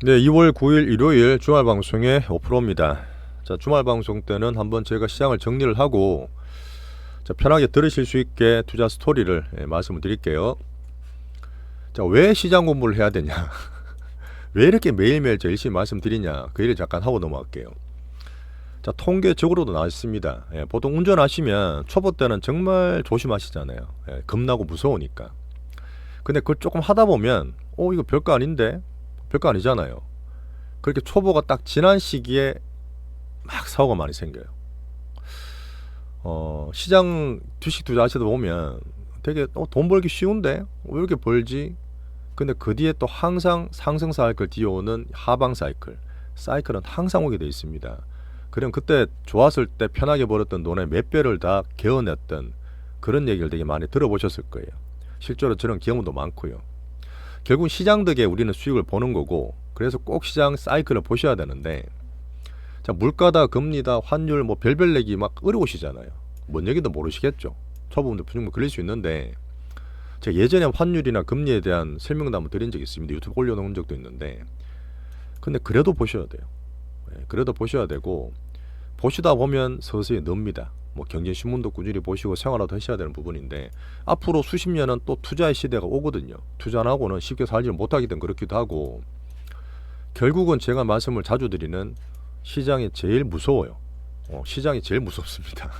네, 2월 9일 일요일 주말 방송의 오프로입니다. 자, 주말 방송 때는 한번 제가 시장을 정리를 하고 자, 편하게 들으실 수 있게 투자 스토리를 말씀을 드릴게요. 자, 왜 시장 공부를 해야 되냐? 왜 이렇게 매일매일 저 열심히 말씀드리냐? 그 얘기를 잠깐 하고 넘어갈게요. 자, 통계적으로도 나와 있습니다. 보통 운전하시면 초보 때는 정말 조심하시잖아요. 겁나고 무서우니까. 근데 그걸 조금 하다 보면 이거 별거 아닌데? 별거 아니잖아요. 그렇게 초보가 딱 지난 시기에 막 사고가 많이 생겨요. 시장 주식 투자하시다 보면 되게 돈 벌기 쉬운데 왜 이렇게 벌지? 근데 그 뒤에 또 항상 상승 사이클 뒤오는 하방 사이클은 항상 오게 돼 있습니다. 그럼 그때 좋았을 때 편하게 벌었던 돈의 몇 배를 다 개어냈던 그런 얘기를 되게 많이 들어보셨을 거예요. 실제로 저런 경험도 많고요. 결국 시장 덕에 우리는 수익을 보는 거고, 그래서 꼭 시장 사이클을 보셔야 되는데, 자, 물가다 금리다 환율 뭐 별별 얘기 막 어려우시잖아요. 뭔 얘기도 모르시겠죠. 초보분들 분명 걸릴 수 있는데, 제가 예전에 환율이나 금리에 대한 설명도 한번 드린 적이 있습니다. 유튜브 올려놓은 적도 있는데, 근데 그래도 보셔야 돼요. 그래도 보셔야 되고, 보시다 보면 서서히 늡니다. 뭐 경제신문도 꾸준히 보시고 생활도 하셔야 되는 부분인데, 앞으로 수십 년은 또 투자의 시대가 오거든요. 투자 안 하고는 쉽게 살지 못하기 때문에 그렇기도 하고, 결국은 제가 말씀을 자주 드리는 시장이 제일 무서워요. 시장이 제일 무섭습니다.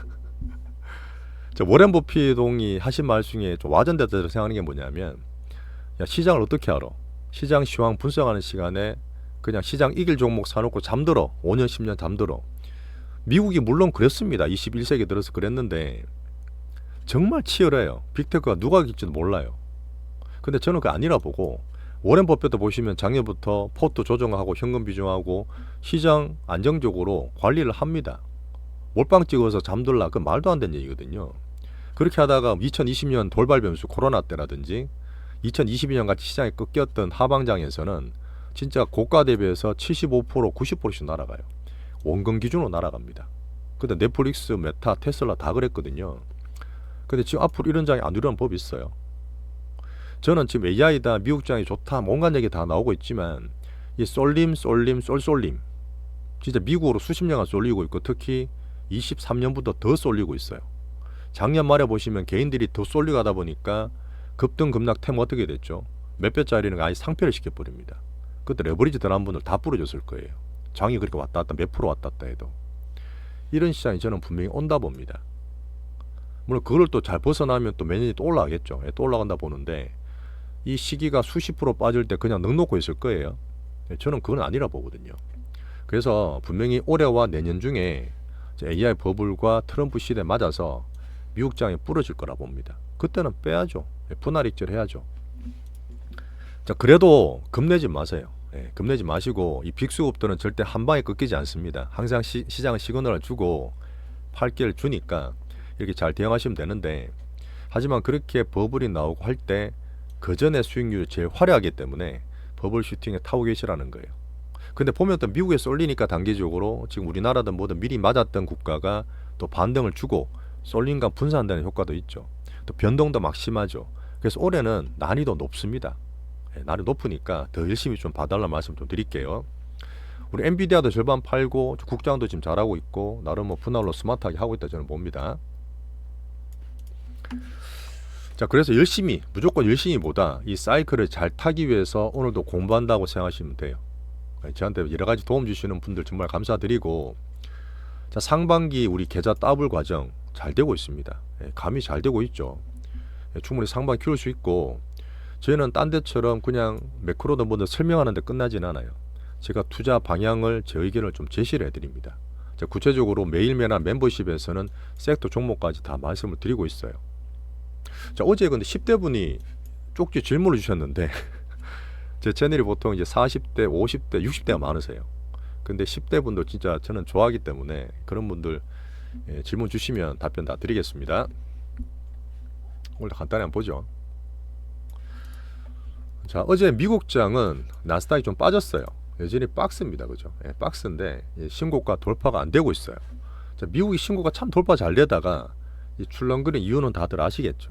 워렌 버핏이 하신 말 중에 좀 와전됐다고 생각하는 게 뭐냐면, 야, 시장을 어떻게 알아? 시장 시황 분석하는 시간에 그냥 시장 이길 종목 사놓고 잠들어. 5년 10년 잠들어. 미국이 물론 그랬습니다. 21세기 들어서 그랬는데 정말 치열해요. 빅테크가 누가 이길지도 몰라요. 근데 저는 그게 아니라 보고, 워렌 버핏도 보시면 작년부터 포트 조정하고 현금 비중하고 시장 안정적으로 관리를 합니다. 몰빵 찍어서 잠들라, 그 말도 안 되는 얘기거든요. 그렇게 하다가 2020년 돌발 변수 코로나 때라든지 2022년 같이 시장이 꺾였던 하방장에서는 진짜 고가 대비해서 75% 90%씩 날아가요. 원금 기준으로 날아갑니다. 근데 넷플릭스, 메타, 테슬라 다 그랬거든요. 근데 지금 앞으로 이런 장이 안 일어나는 법이 있어요. 저는 지금 AI다, 미국 장이 좋다, 뭔가 얘기 다 나오고 있지만 이 쏠림 진짜 미국으로 수십 년간 쏠리고 있고, 특히 23년부터 더 쏠리고 있어요. 작년 말에 보시면 개인들이 더 쏠리고 하다 보니까 급등 급락 템 어떻게 됐죠? 몇 배짜리는 아예 상패를 시켜버립니다. 그때 레버리지 들어간 분들 다 부러졌을 거예요. 장이 그렇게 왔다 갔다 몇 프로 왔다 갔다 해도. 이런 시장이 저는 분명히 온다 봅니다. 물론 그걸 또 잘 벗어나면 또 매년이 또 올라가겠죠. 또 올라간다 보는데, 이 시기가 수십 프로 빠질 때 그냥 넉놓고 있을 거예요. 저는 그건 아니라 보거든요. 그래서 분명히 올해와 내년 중에 AI 버블과 트럼프 시대에 맞아서 미국장이 부러질 거라 봅니다. 그때는 빼야죠. 분할 익절 해야죠. 자, 그래도 겁내지 마세요. 겁내지 마시고, 이 빅수급들은 절대 한 방에 꺾이지 않습니다. 항상 시장은 시그널을 주고 팔 기회를 주니까 이렇게 잘 대응하시면 되는데, 하지만 그렇게 버블이 나오고 할 때 그 전에 수익률이 제일 화려하기 때문에 버블 슈팅에 타고 계시라는 거예요. 근데 보면 또 미국에 쏠리니까 단기적으로 지금 우리나라든 뭐든 미리 맞았던 국가가 또 반등을 주고 쏠림감 분산되는 효과도 있죠. 또 변동도 막 심하죠. 그래서 올해는 난이도 높습니다. 난이도 높으니까 더 열심히 좀 봐달라는 말씀 좀 드릴게요. 우리 엔비디아도 절반 팔고 국장도 지금 잘하고 있고 나름 뭐 분할로 스마트하게 하고 있다 저는 봅니다. 자, 그래서 열심히, 무조건 열심히보다 이 사이클을 잘 타기 위해서 오늘도 공부한다고 생각하시면 돼요. 저한테 여러 가지 도움 주시는 분들 정말 감사드리고, 자, 상반기 우리 계좌 더블 과정 잘 되고 있습니다. 감이 잘 되고 있죠. 충분히 상반기 키울 수 있고, 저희는 딴 데처럼 그냥 매크로도 뭐든 설명하는데 끝나진 않아요. 제가 투자 방향을, 제 의견을 좀 제시를 해드립니다. 구체적으로 매일매일 멤버십에서는 섹터 종목까지 다 말씀을 드리고 있어요. 자, 어제 근데 10대 분이 쪽지 질문을 주셨는데 제 채널이 보통 이제 40대, 50대, 60대가 많으세요. 근데 10대 분도 진짜 저는 좋아하기 때문에 그런 분들 질문 주시면 답변 다 드리겠습니다. 오늘 간단히 한번 보죠. 자, 어제 미국장은 나스닥이 좀 빠졌어요. 여전히 박스입니다. 그죠? 박스인데 신고가 돌파가 안 되고 있어요. 자, 미국이 신고가 참 돌파 잘 되다가 출렁거리는 이유는 다들 아시겠죠.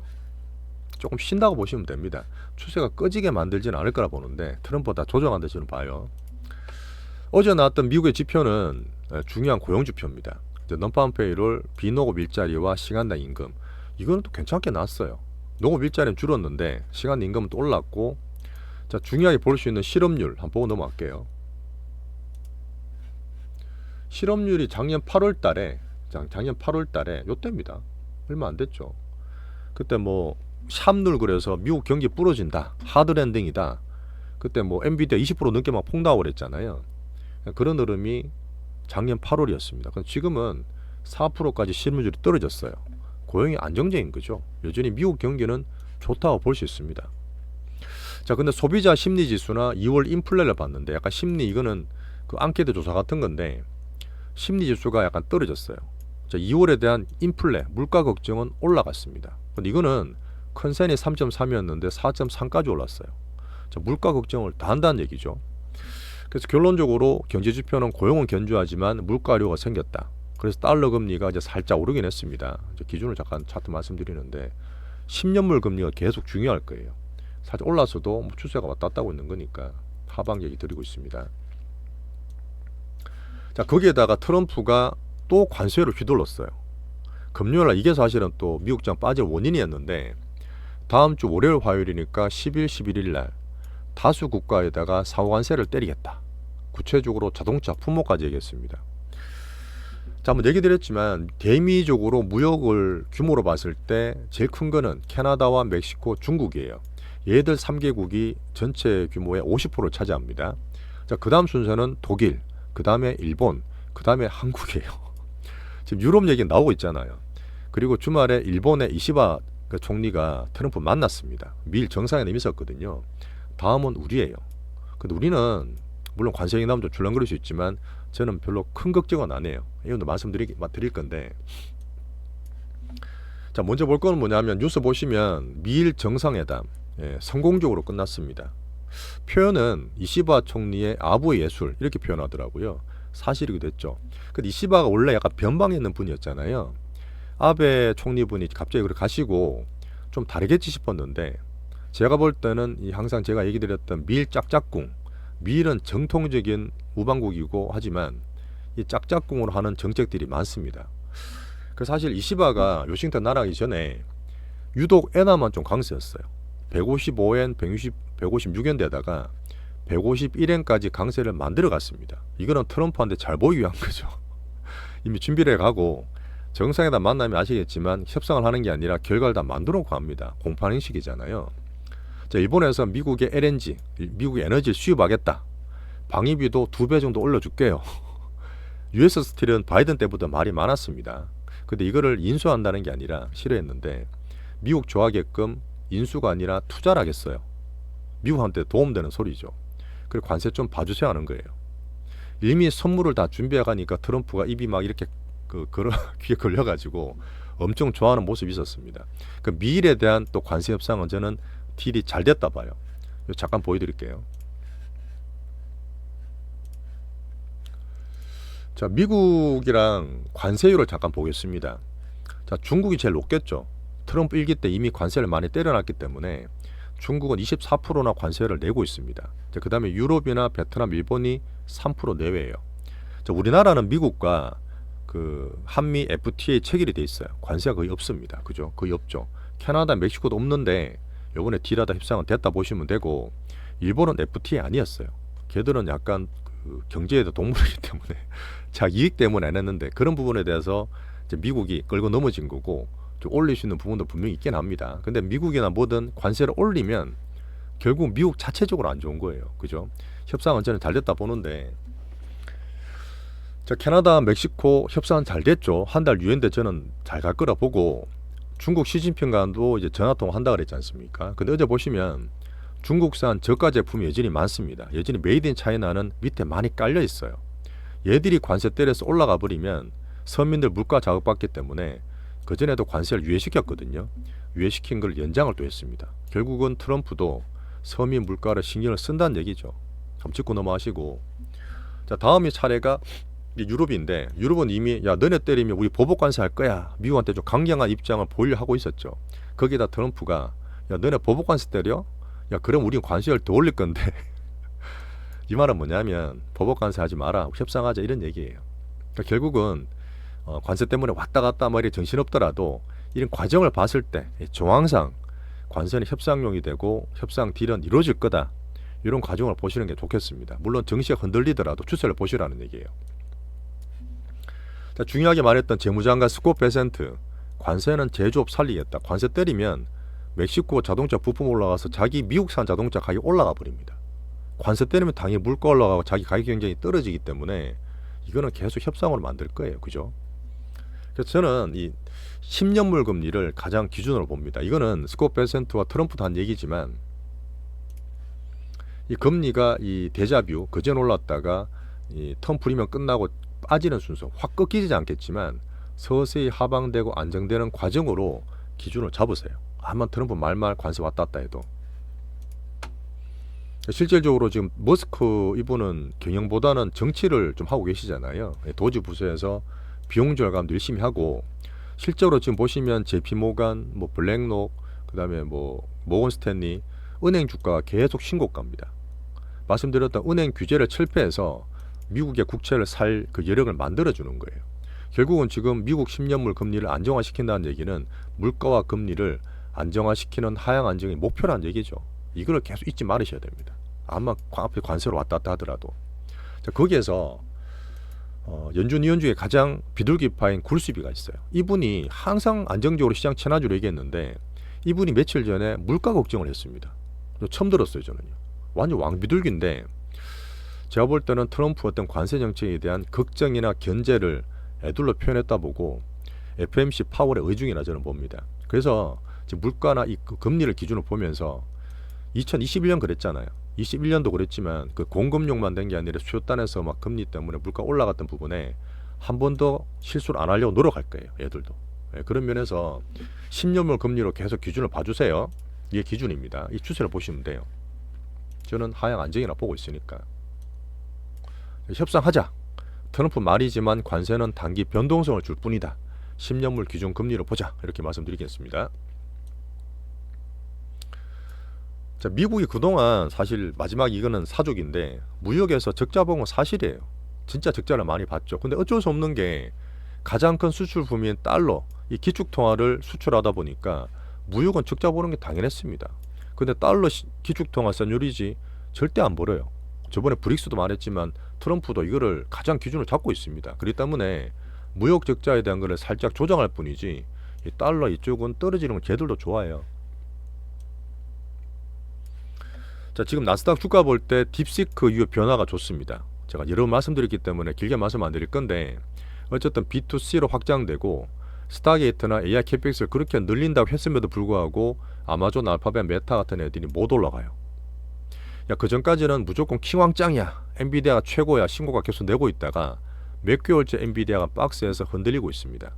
조금 쉰다고 보시면 됩니다. 추세가 꺼지게 만들지는 않을 거라 보는데 트럼프가 다 조정한다 저는 봐요. 어제 나왔던 미국의 지표는 중요한 고용 지표입니다. non-farm payroll, 비농업 일자리와 시간당 임금. 이거는 또 괜찮게 나왔어요. 농업 일자리는 줄었는데 시간 임금은 또 올랐고, 자, 중요하게 볼 수 있는 실업률 한번 보고 넘어갈게요. 실업률이 작년 8월 달에 요때입니다. 얼마 안 됐죠. 그때 뭐 샵눌 그래서 미국 경기 부러진다, 하드랜딩이다. 그때 뭐 엔비디아 20% 넘게 막 폭락을 했잖아요. 그런 흐름이 작년 8월이었습니다. 근데 지금은 4%까지 실업률이 떨어졌어요. 고용이 안정적인 거죠. 여전히 미국 경기는 좋다고 볼 수 있습니다. 자, 근데 소비자 심리 지수나 2월 인플레를 봤는데 약간 심리, 이거는 그 앙케이트 조사 같은 건데 심리 지수가 약간 떨어졌어요. 자, 2월에 대한 인플레, 물가 걱정은 올라갔습니다. 근데 이거는 컨센이 3.3이었는데 4.3까지 올랐어요. 자, 물가 걱정을 다 한다는 얘기죠. 그래서 결론적으로 경제 지표는 고용은 견조하지만 물가료가 생겼다. 그래서 달러 금리가 이제 살짝 오르긴 했습니다. 이제 기준을 잠깐 차트 말씀드리는데 10년물 금리가 계속 중요할 거예요. 살짝 올랐어도 뭐 추세가 왔다 갔다 하고 있는 거니까 하방 얘기 드리고 있습니다. 자, 거기에다가 트럼프가 또 관세로 휘둘렀어요. 금요일날 이게 사실은 또 미국장 빠질 원인이었는데 다음 주 월요일 화요일이니까 10일 11일날 다수 국가에다가 상호관세를 때리겠다. 구체적으로 자동차 품목까지 얘기했습니다. 자, 한번 얘기 드렸지만 대미적으로 무역을 규모로 봤을 때 제일 큰 거는 캐나다와 멕시코, 중국이에요. 얘들 3개국이 전체 규모의 50%를 차지합니다. 자, 그 다음 순서는 독일, 그 다음에 일본, 그 다음에 한국이에요. 지금 유럽 얘기 나오고 있잖아요. 그리고 주말에 일본의 이시바 총리가 트럼프 만났습니다. 미일 정상회담이 있었거든요. 다음은 우리예요. 근데 우리는 물론 관세이 나오면 좀 줄랑거릴 수 있지만 저는 별로 큰 걱정은 안 해요. 이것도 말씀드릴 건데, 자, 먼저 볼 거는 뭐냐면 뉴스 보시면 미일 정상회담 성공적으로 끝났습니다. 표현은 이시바 총리의 아부의 예술 이렇게 표현하더라고요. 사실이 됐죠. 근데 이시바가 원래 약간 변방에 있는 분이었잖아요. 아베 총리분이 갑자기 그렇게 가시고 좀 다르겠지 싶었는데 제가 볼 때는 항상 제가 얘기 드렸던 미일 짝짝꿍, 미일은 정통적인 우방국이고 하지만 이 짝짝꿍으로 하는 정책들이 많습니다. 그 사실 이시바가 워싱턴 날아가기 전에 유독 엔화만 좀 강세였어요. 155엔, 156엔대다가 151엔까지 강세를 만들어 갔습니다. 이거는 트럼프한테 잘 보이기 위한 거죠. 이미 준비를 해가고 정상회담 만나면 아시겠지만 협상을 하는 게 아니라 결과를 다 만들어 놓고 합니다. 공판행식이잖아요. 자, 일본에서 미국의 LNG, 미국의 에너지를 수입하겠다. 방위비도 2배 정도 올려줄게요. US 스틸은 바이든 때보다 말이 많았습니다. 근데 이거를 인수한다는 게 아니라 싫어했는데 미국 좋아하게끔 인수가 아니라 투자를 하겠어요. 미국한테 도움되는 소리죠. 그리고 관세 좀 봐주세요 하는 거예요. 이미 선물을 다 준비해가니까 트럼프가 입이 막 이렇게 귀에 걸려가지고 엄청 좋아하는 모습이 있었습니다. 그 미일에 대한 또 관세 협상은 저는 딜이 잘 됐다 봐요. 잠깐 보여드릴게요. 자, 미국이랑 관세율을 잠깐 보겠습니다. 자, 중국이 제일 높겠죠. 트럼프 1기 때 이미 관세를 많이 때려놨기 때문에 중국은 24%나 관세를 내고 있습니다. 그 다음에 유럽이나 베트남, 일본이 3% 내외예요. 자, 우리나라는 미국과 그 한미 FTA 체결이 돼 있어요. 관세가 거의 없습니다. 그죠? 거의 없죠. 캐나다, 멕시코도 없는데 이번에 딜하다 협상은 됐다 보시면 되고, 일본은 FTA 아니었어요. 걔들은 약간 그 경제에도 동물이기 때문에 자, 이익 때문에 안 했는데 그런 부분에 대해서 이제 미국이 끌고 넘어진 거고, 좀 올릴 수 있는 부분도 분명히 있긴 합니다. 근데 미국이나 뭐든 관세를 올리면 결국 미국 자체적으로 안 좋은 거예요. 그죠? 협상은 저는 잘 됐다 보는데, 자, 캐나다, 멕시코 협상은 잘 됐죠. 한 달 유엔데 저는 잘 갈 거라 보고, 중국 시진핑과도 이제 전화통화 한다 그랬지 않습니까? 근데 어제 보시면 중국산 저가 제품이 여전히 많습니다. 여전히 메이드 인 차이나는 밑에 많이 깔려 있어요. 얘들이 관세 때려서 올라가 버리면 서민들 물가 자극받기 때문에 그전에도 관세를 유예시켰거든요. 유예시킨 걸 연장을 또 했습니다. 결국은 트럼프도 서민 물가를 신경을 쓴다는 얘기죠. 한번 짚고 넘어가시고, 자, 다음이 차례가 유럽인데, 유럽은 이미 야, 너네 때리면 우리 보복 관세 할 거야. 미국한테 좀 강경한 입장을 보이려 하고 있었죠. 거기다 트럼프가 야, 너네 보복 관세 때려? 야, 그럼 우린 관세를 더 올릴 건데 이 말은 뭐냐면 보복 관세하지 마라, 협상하자 이런 얘기예요. 그러니까 결국은 관세 때문에 왔다 갔다 뭐 이렇게 정신없더라도 이런 과정을 봤을 때 정황상 관세는 협상용이 되고 협상 딜은 이루어질 거다. 이런 과정을 보시는 게 좋겠습니다. 물론 정시가 흔들리더라도 추세를 보시라는 얘기예요. 자, 중요하게 말했던 재무장관 스콧 베센트, 관세는 제조업 살리겠다. 관세 때리면 멕시코 자동차 부품 올라가서 자기 미국산 자동차 가격이 올라가 버립니다. 관세 때리면 당연히 물가 올라가고 자기 가격 경쟁이 떨어지기 때문에 이거는 계속 협상으로 만들 거예요. 그죠? 그래서 저는 이 10년물 금리를 가장 기준으로 봅니다. 이거는 스콧 베센트와 트럼프도 한 얘기지만 이 금리가 이 데자뷰 그전 올랐다가 이 텀 프리미엄 끝나고 빠지는 순서 확 꺾이지 않겠지만 서서히 하방되고 안정되는 과정으로 기준을 잡으세요. 한번 트럼프 말말 관세 왔다 갔다 해도 실질적으로 지금 머스크 이분은 경영보다는 정치를 좀 하고 계시잖아요. 도지 부서에서 비용 절감도 열심히 하고 실제로 지금 보시면 JP 모간, 뭐 블랙록, 그다음에 뭐 모건 스탠리 은행 주가가 계속 신고가입니다. 말씀드렸던 은행 규제를 철폐해서 미국의 국채를 살 그 여력을 만들어주는 거예요. 결국은 지금 미국 10년물 금리를 안정화시킨다는 얘기는 물가와 금리를 안정화시키는 하향 안정이 목표라는 얘기죠. 이걸 계속 잊지 말으셔야 됩니다. 아마 앞에 관세로 왔다 갔다 하더라도. 자, 거기에서 연준 위원 중에 가장 비둘기파인 굴스비가 있어요. 이분이 항상 안정적으로 시장 체나주로 얘기했는데 이분이 며칠 전에 물가 걱정을 했습니다. 처음 들었어요. 저는요. 완전 왕비둘기인데 제가 볼 때는 트럼프 어떤 관세 정책에 대한 걱정이나 견제를 애둘러 표현했다 보고 FMC 파월의 의중이라 저는 봅니다. 그래서 지금 물가나 이 금리를 기준으로 보면서 2021년 그랬잖아요. 21년도 그랬지만 그 공급용만 된 게 아니라 수요단에서 막 금리 때문에 물가 올라갔던 부분에 한 번 더 실수를 안 하려고 노력할 거예요. 얘들도. 그런 면에서 10년물 금리로 계속 기준을 봐주세요. 이게 기준입니다. 이 추세를 보시면 돼요. 저는 하향 안정이라 보고 있으니까. 협상하자. 트럼프 말이지만 관세는 단기 변동성을 줄 뿐이다. 10년물 기준 금리로 보자. 이렇게 말씀드리겠습니다. 자, 미국이 그동안 사실 마지막 이거는 사족인데 무역에서 적자 본 건 사실이에요. 진짜 적자를 많이 봤죠. 근데 어쩔 수 없는 게 가장 큰 수출 품인 달러, 이 기축통화를 수출하다 보니까 무역은 적자 보는 게 당연했습니다. 근데 달러 기축통화 선율이지 절대 안 벌어요. 저번에 브릭스도 말했지만 트럼프도 이거를 가장 기준으로 잡고 있습니다. 그렇기 때문에 무역 적자에 대한 거를 살짝 조정할 뿐이지 이 달러 이쪽은 떨어지는 건 걔들도 좋아해요. 자, 지금 나스닥 주가 볼 때 딥시크 이후 변화가 좋습니다. 제가 여러 번 말씀드렸기 때문에 길게 말씀 안 드릴 건데 어쨌든 B2C로 확장되고 스타게이트나 AI 캐펙스를 그렇게 늘린다고 했음에도 불구하고 아마존, 알파벳, 메타 같은 애들이 못 올라가요. 야, 그 전까지는 무조건 킹왕짱이야. 엔비디아가 최고야. 신고가 계속 내고 있다가 몇 개월째 엔비디아가 박스에서 흔들리고 있습니다.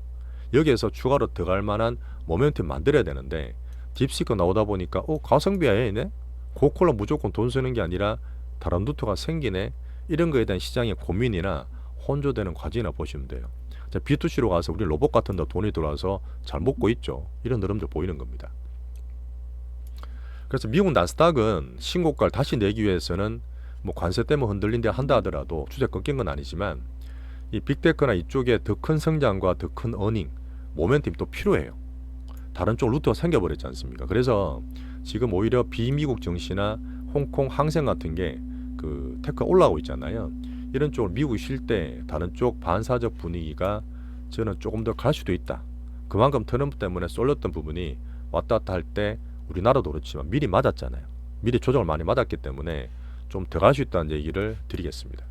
여기에서 추가로 들어갈 만한 모멘텀 만들어야 되는데 딥시크 나오다 보니까 가성비야 얘네? 고콜라 무조건 돈 쓰는 게 아니라 다른 루트가 생기네. 이런 거에 대한 시장의 고민이나 혼조되는 과정이나 보시면 돼요. 자, B2C로 가서 우리 로봇 같은 데 돈이 들어와서 잘 먹고 있죠. 이런 흐름들 보이는 겁니다. 그래서 미국 나스닥은 신고가를 다시 내기 위해서는 뭐 관세 때문에 흔들린다 한다 하더라도 추세 꺾인 건 아니지만 이 빅테크나 이쪽에 더 큰 성장과 더 큰 어닝, 모멘텀이 또 필요해요. 다른 쪽 루트가 생겨버렸지 않습니까? 그래서 지금 오히려 비미국 증시나 홍콩 항생 같은 게 그 테크가 올라오고 있잖아요. 이런 쪽을 미국이 쉴 때 다른 쪽 반사적 분위기가 저는 조금 더 갈 수도 있다. 그만큼 트럼프 때문에 쏠렸던 부분이 왔다 갔다 할 때 우리나라도 그렇지만 미리 맞았잖아요. 미리 조정을 많이 맞았기 때문에 좀 더 갈 수 있다는 얘기를 드리겠습니다.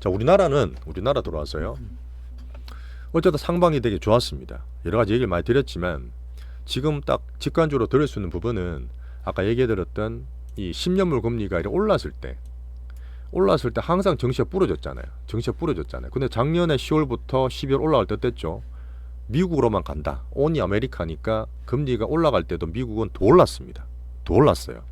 자, 우리나라 들어와서요. 어쨌든 상방이 되게 좋았습니다. 여러 가지 얘기를 많이 드렸지만 지금 딱 직관적으로 들을 수 있는 부분은 아까 얘기해드렸던 이 10년물 금리가 올랐을 때 항상 정시가 부러졌잖아요. 근데 작년에 10월부터 12월 올라갈 때 어땠죠? 미국으로만 간다. 온이 아메리카니까 금리가 올라갈 때도 미국은 더 올랐습니다. 더 올랐어요.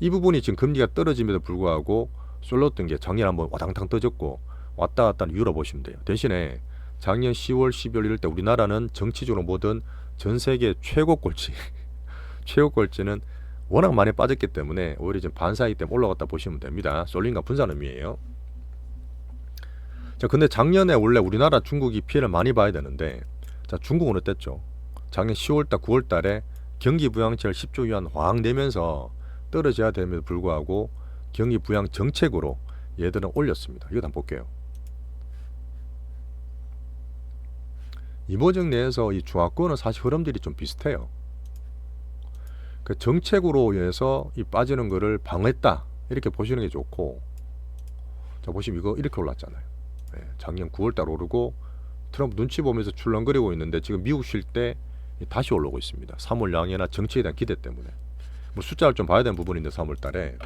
이 부분이 지금 금리가 떨어짐에도 불구하고 쏠렸던 게 작년에 한번 와당탕 떠졌고 왔다 갔다는 이유로 보시면 돼요. 대신에 작년 10월, 12월 이럴 때 우리나라는 정치적으로 뭐든 전 세계 최고 꼴찌는 워낙 많이 빠졌기 때문에 오히려 지금 반사이기 때문에 올라갔다 보시면 됩니다. 쏠림과 분산 의미예요. 자, 근데 작년에 원래 우리나라 중국이 피해를 많이 봐야 되는데, 자, 중국은 어땠죠? 작년 10월달, 9월달에 경기 부양책을 10조 위안 확 내면서 떨어져야 됨에도 불구하고 경기 부양 정책으로 얘들은 올렸습니다. 이거 한번 볼게요. 이보정 내에서 이 중화권은 사실 흐름들이 좀 비슷해요. 그 정책으로 인해서 이 빠지는 거를 방어했다, 이렇게 보시는 게 좋고, 자, 보시면 이거 이렇게 올랐잖아요. 네, 작년 9월달 오르고 트럼프 눈치 보면서 출렁거리고 있는데 지금 미국 쉴 때 다시 올라오고 있습니다. 3월 양해나 정치에 대한 기대 때문에. 뭐 숫자를 좀 봐야 되는 부분인데 3월달에.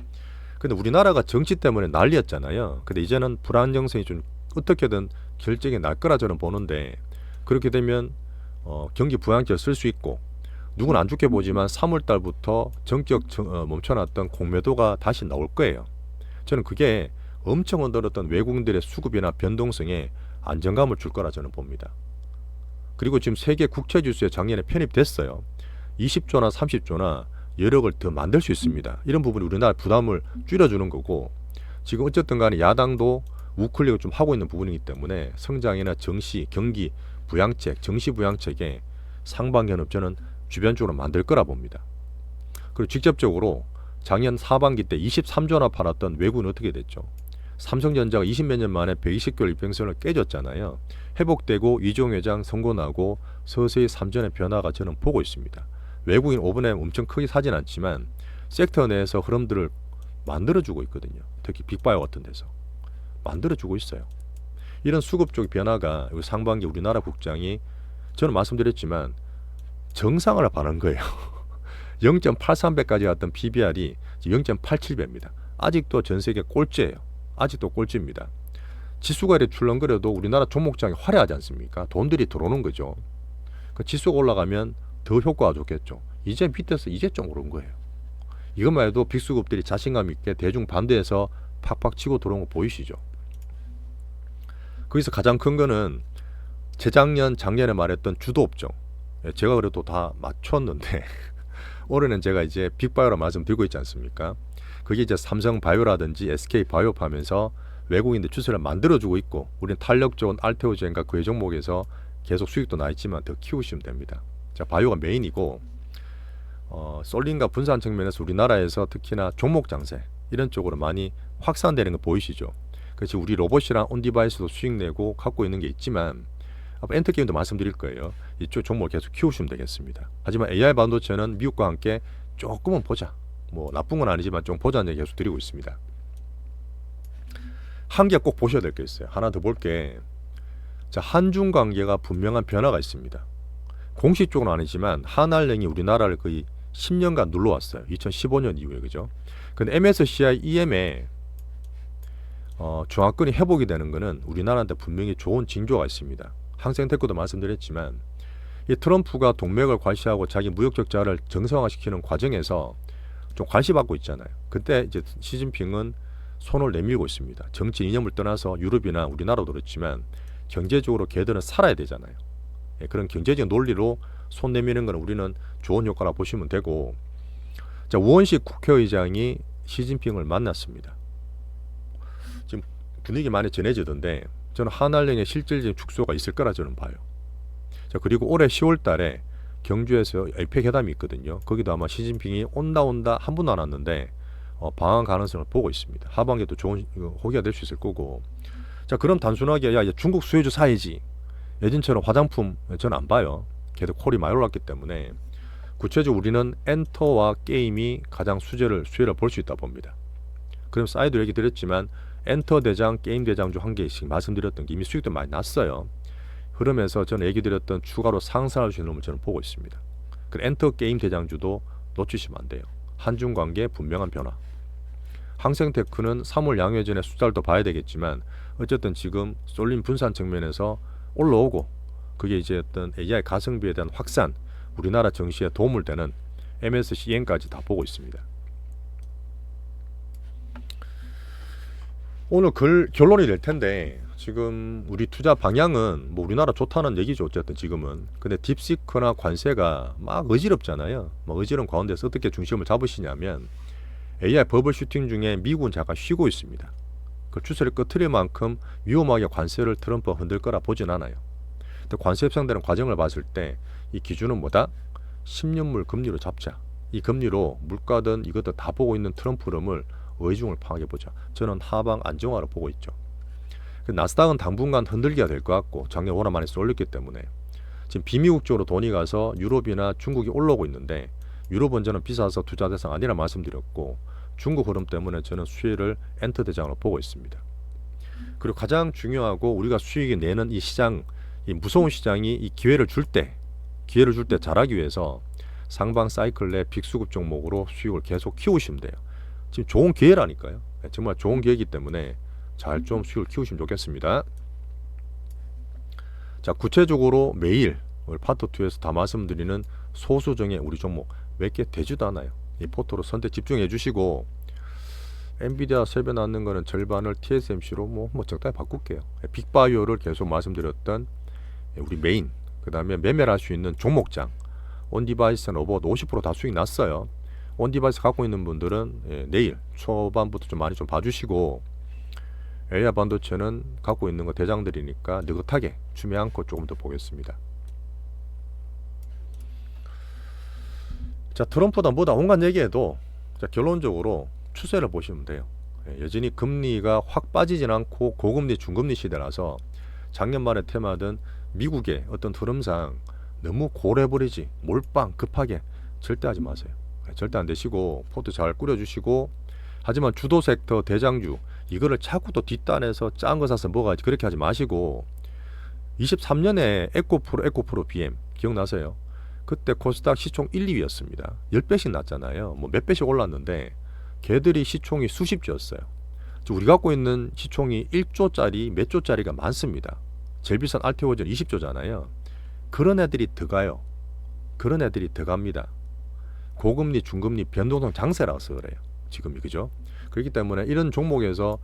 근데 우리나라가 정치 때문에 난리였잖아요. 근데 이제는 불안정성이 좀 어떻게든 결정이 날 거라 저는 보는데, 그렇게 되면 경기 부양책을 쓸 수 있고, 누군 안 좋게 보지만 3월달부터 멈춰놨던 공매도가 다시 나올 거예요. 저는 그게 엄청 흔들었던 외국인들의 수급이나 변동성에 안정감을 줄 거라 저는 봅니다. 그리고 지금 세계 국채지수에 작년에 편입됐어요. 20조나 30조나 여력을 더 만들 수 있습니다. 이런 부분이 우리나라 부담을 줄여주는 거고, 지금 어쨌든 간에 야당도 우클릭을 좀 하고 있는 부분이기 때문에 성장이나 정시, 경기 부양책, 정시 부양책에 상반 견업저는 주변적으로 만들 거라 봅니다. 그리고 직접적으로 작년 하반기 때 23조나 팔았던 외국은 어떻게 됐죠? 삼성전자가 20몇 년 만에 120개월 입평선을 깨졌잖아요. 회복되고 이종 회장 선고 나고 서서히 삼전의 변화가 저는 보고 있습니다. 외국인 오븐에 엄청 크게 사진 않지만 섹터 내에서 흐름들을 만들어주고 있거든요. 특히 빅바이오 같은 데서 만들어주고 있어요. 이런 수급 쪽 변화가 상반기 우리나라 국장이, 저는 말씀드렸지만 정상을 반한 거예요. 0.83배까지 갔던 PBR이 지금 0.87배입니다. 아직도 전 세계 꼴찌예요. 아직도 꼴찌입니다. 지수가 이렇게 출렁거려도 우리나라 종목장이 화려하지 않습니까? 돈들이 들어오는 거죠. 그 지수가 올라가면 더 효과가 좋겠죠. 이제 밑에서 이제 좀 오른 거예요. 이것만 해도 빅수급들이 자신감 있게 대중 반대해서 팍팍 치고 들어온 거 보이시죠? 거기서 가장 큰 거는 재작년, 작년에 말했던 주도 업종. 제가 그래도 다 맞췄는데 올해는 제가 이제 빅바이오라 말씀드리고 있지 않습니까? 그게 이제 삼성바이오라든지 SK바이오파 하면서 외국인들 추세를 만들어주고 있고, 우리는 탄력 좋은 알테오젠과 그 종목에서 계속 수익도 나 있지만 더 키우시면 됩니다. 자, 바이오가 메인이고, 쏠림과 분산 측면에서 우리나라에서 특히나 종목 장세 이런 쪽으로 많이 확산되는 거 보이시죠? 그래서 우리 로봇이랑 온디바이스도 수익 내고 갖고 있는 게 있지만, 엔터게임도 말씀드릴 거예요. 이쪽 종목을 계속 키우시면 되겠습니다. 하지만 AI 반도체는 미국과 함께 조금은 보자. 뭐 나쁜 건 아니지만 좀 보자는 얘기 계속 드리고 있습니다. 한 개 꼭 보셔야 될 게 있어요. 하나 더 볼게. 자, 한중 관계가 분명한 변화가 있습니다. 공식적으로는 아니지만 한알령이 우리나라를 거의 10년간 눌러왔어요. 2015년 이후에, 그죠? 근데 MSCI EM에 중화권이 회복이 되는 것은 우리나라한테 분명히 좋은 징조가 있습니다. 항생테크도 말씀드렸지만 이 트럼프가 동맥을 과시하고 자기 무역 적자를 정상화시키는 과정에서 좀 과시받고 있잖아요. 그때 이제 시진핑은 손을 내밀고 있습니다. 정치 이념을 떠나서 유럽이나 우리나라도 그렇지만 경제적으로 걔들은 살아야 되잖아요. 그런 경제적 논리로 손 내미는 건 우리는 좋은 효과라 보시면 되고, 자, 우원식 국회의장이 시진핑을 만났습니다. 지금 분위기 많이 전해지던데 저는 한알령의 실질적인 축소가 있을 거라 저는 봐요. 자, 그리고 올해 10월 달에 경주에서 에이펙 회담이 있거든요. 거기도 아마 시진핑이 온다 한 분도 안 왔는데 방한 가능성을 보고 있습니다. 하반기에도 좋은 호기가 될 수 있을 거고. 자, 그럼 단순하게 야, 이제 중국 수혜주 사야지, 예전처럼 화장품 저는 안 봐요. 계속 콜이 많이 올랐기 때문에 구체적으로 우리는 엔터와 게임이 가장 수혜를 볼 수 있다 봅니다. 그럼 사이드 얘기 드렸지만 엔터 대장, 게임 대장 중 한 개씩 말씀드렸던 게 이미 수익도 많이 났어요. 흐름에서 저는 얘기 드렸던 추가로 상승할 수 있는 놈을 저는 보고 있습니다. 그 엔터 게임 대장주도 놓치시면 안 돼요. 한중 관계 분명한 변화. 항생테크는 3월 양회전의 숫자를 더 봐야 되겠지만 어쨌든 지금 쏠림 분산 측면에서 올라오고, 그게 이제 어떤 AI 가성비에 대한 확산, 우리나라 정시에 도움을 되는 MSCN까지 다 보고 있습니다. 오늘 결론이 될 텐데 지금 우리 투자 방향은 뭐 우리나라 좋다는 얘기죠. 어쨌든 지금은. 근데 딥시커나 관세가 막 어지럽잖아요. 뭐 어지러운 가운데서 어떻게 중심을 잡으시냐면 AI 버블 슈팅 중에 미국은 잠깐 쉬고 있습니다. 그 추세를 끄트릴 만큼 위험하게 관세를 트럼프가 흔들 거라 보진 않아요. 근데 관세 협상되는 과정을 봤을 때 이 기준은 뭐다? 10년물 금리로 잡자. 이 금리로 물가든 이것도 다 보고 있는 트럼프 흐름을 의중을 파악해 보자. 저는 하방 안정화로 보고 있죠. 그 나스닥은 당분간 흔들기가 될 것 같고 작년 워낙 많이 쏠렸기 때문에 지금 비미국 쪽으로 돈이 가서 유럽이나 중국이 올라오고 있는데 유럽은 저는 비싸서 투자 대상 아니라 말씀드렸고 중국 흐름 때문에 저는 수혜를 엔터 대장으로 보고 있습니다. 그리고 가장 중요하고 우리가 수익이 내는 이 시장, 이 무서운 시장이 이 기회를 줄 때 잘하기 위해서 상방 사이클 내 빅수급 종목으로 수익을 계속 키우시면 돼요. 지금 좋은 기회라니까요. 정말 좋은 기회이기 때문에 잘 좀 수익을 키우시면 좋겠습니다. 자, 구체적으로 매일 오늘 파트 2에서 다 말씀드리는 소수정의 우리 종목 몇 개 되지도 않아요. 이 포토로 선택 집중해 주시고 엔비디아 세배 낳는 거는 절반을 TSMC로 뭐 적당히 바꿀게요. 빅바이오를 계속 말씀드렸던 우리 메인, 그 다음에 매매를 할 수 있는 종목장 온디바이스는 오버도 50% 다 수익 났어요. 온디바이스 갖고 있는 분들은 내일 초반부터 좀 많이 좀 봐주시고 AI 반도체는 갖고 있는 거 대장들이니까 느긋하게 주매 않고 조금 더 보겠습니다. 자, 트럼프다 뭐다 온갖 얘기해도 자, 결론적으로 추세를 보시면 돼요. 여전히 금리가 확 빠지진 않고 고금리 중금리 시대라서 작년 말에 테마든 미국의 어떤 흐름상 너무 고래버리지 몰빵 급하게 절대 하지 마세요. 절대 안 되시고 포트 잘 꾸려주시고 하지만 주도 섹터 대장주 이거를 자꾸 또 뒷단에서 짠 거 사서 먹어야지 그렇게 하지 마시고 23년에 에코프로 BM 기억나세요? 그때 코스닥 시총 1, 2위였습니다. 10배씩 났잖아요. 뭐 몇 배씩 올랐는데 걔들이 시총이 수십조였어요. 우리 갖고 있는 시총이 1조짜리 몇 조짜리가 많습니다. 제일 비싼 알테오전 20조잖아요. 그런 애들이 들어가요. 그런 애들이 들어갑니다. 고금리 중금리 변동성 장세라서 그래요. 지금이 그죠? 그렇기 때문에 이런 종목에서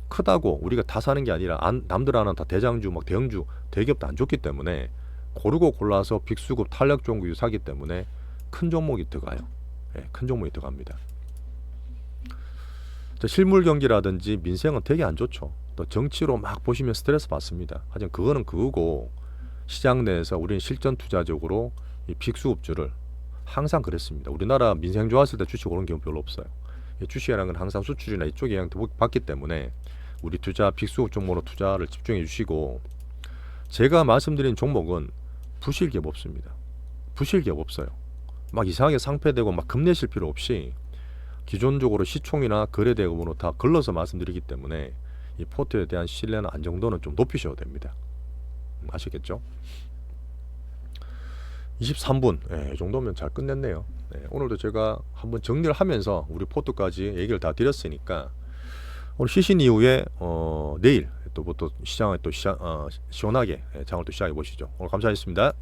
크다고 우리가 다 사는 게 아니라 남들 하는 다 대장주 막 대형주 대기업도 안 좋기 때문에 고르고 골라서 빅수급 탄력 종목이 사기 때문에 큰 종목이 들어가요. 큰 종목이 들어갑니다. 실물 경기라든지 민생은 되게 안 좋죠. 또 정치로 막 보시면 스트레스 받습니다. 하지만 그거는 그거고 시장 내에서 우리는 실전 투자적으로 이 빅수급주를 항상 그랬습니다. 우리나라 민생 좋았을 때 주식 오른 경우 별로 없어요. 주식이라는 건 항상 수출이나 이쪽에 영향도 받기 때문에 우리 투자 빅수급 종목으로 투자를 집중해 주시고 제가 말씀드린 종목은 부실기업 없습니다. 부실기업 없어요. 막 이상하게 상패되고 막 겁내실 필요 없이 기존적으로 시총이나 거래대금으로 다 걸러서 말씀드리기 때문에 이 포트에 대한 신뢰나 안정도는 좀 높이셔야 됩니다. 아시겠죠? 23분 이 정도면 잘 끝냈네요. 오늘도 제가 한번 정리를 하면서 우리 포트까지 얘기를 다 드렸으니까 오늘 시신 이후에 내일 또 시장을 또 시원하게 장을 또 시작해 보시죠. 오늘 감사했습니다.